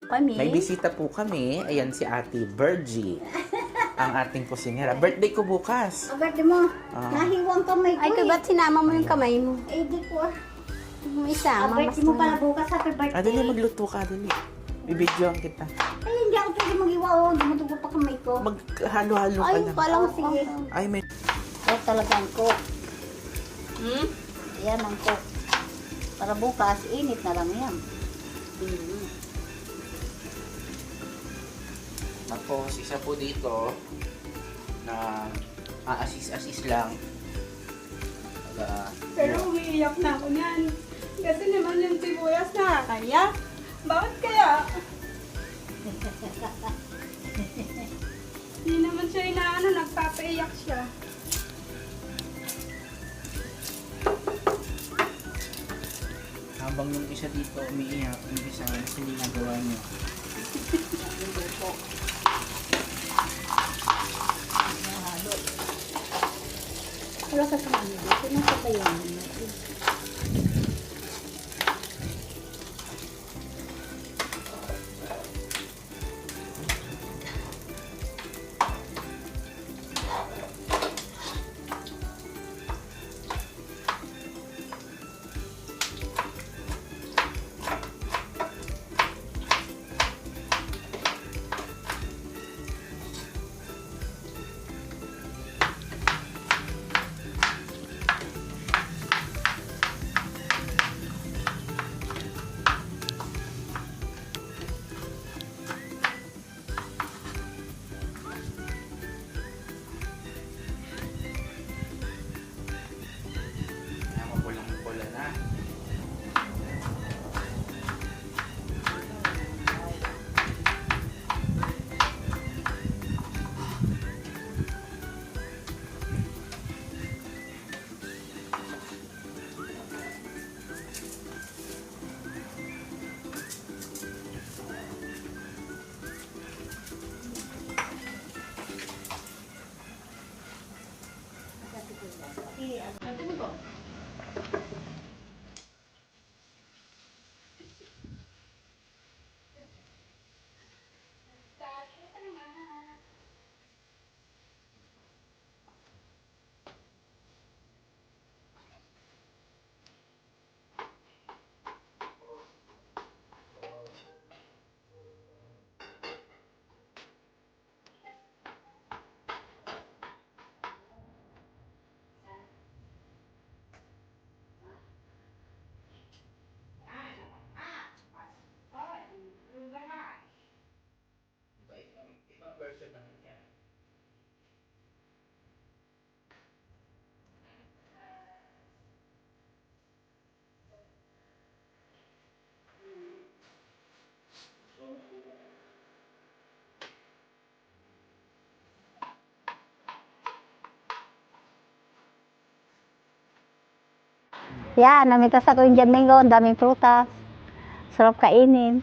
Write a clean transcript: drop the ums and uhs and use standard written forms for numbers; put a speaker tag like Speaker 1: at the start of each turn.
Speaker 1: kami.
Speaker 2: May bisita po kami. Ayan si Ate Virgie, ang ating kusinera. Birthday ko bukas.
Speaker 3: Agad mo,
Speaker 2: Ah.
Speaker 3: nahiwang kamay ko
Speaker 1: Ay, kaya ba't sinama mo yung kamay mo?
Speaker 3: Eh, di ko.
Speaker 1: May isama.
Speaker 3: Birthday mo pala bukas, happy birthday.
Speaker 2: Dali, magluto ka, dali. Bibidyoan kita.
Speaker 3: Ay, hindi ako pwede mag-iwa, oh. Dumudugo pa kamay ko.
Speaker 2: Maghalo-halo ka
Speaker 1: Ay,
Speaker 2: lang.
Speaker 1: palang
Speaker 3: Oh, sige.
Speaker 2: Ay, may...
Speaker 3: Ito talaga ang cook.
Speaker 1: Hmm?
Speaker 3: Yan ang cook. Para bukas, init na lang yan.
Speaker 2: Tapos, isa po dito na aasis-asis lang.
Speaker 4: Pero umiiyak na ako niyan. Kasi naman yung sibuyas nakakaya. Bakit kaya? Hindi naman siya inaano, nagpapaiyak siya.
Speaker 2: Habang yung isa dito umiiyak, yung isa hindi nagawa niyo.
Speaker 3: Wala ka sa mga dito. Nasa tayo naman.
Speaker 2: Kaya mapulang-pula na. Ibang version naman yan.
Speaker 3: Yan, namitas ako yung Domingo. Ang daming prutas. Sarap kainin.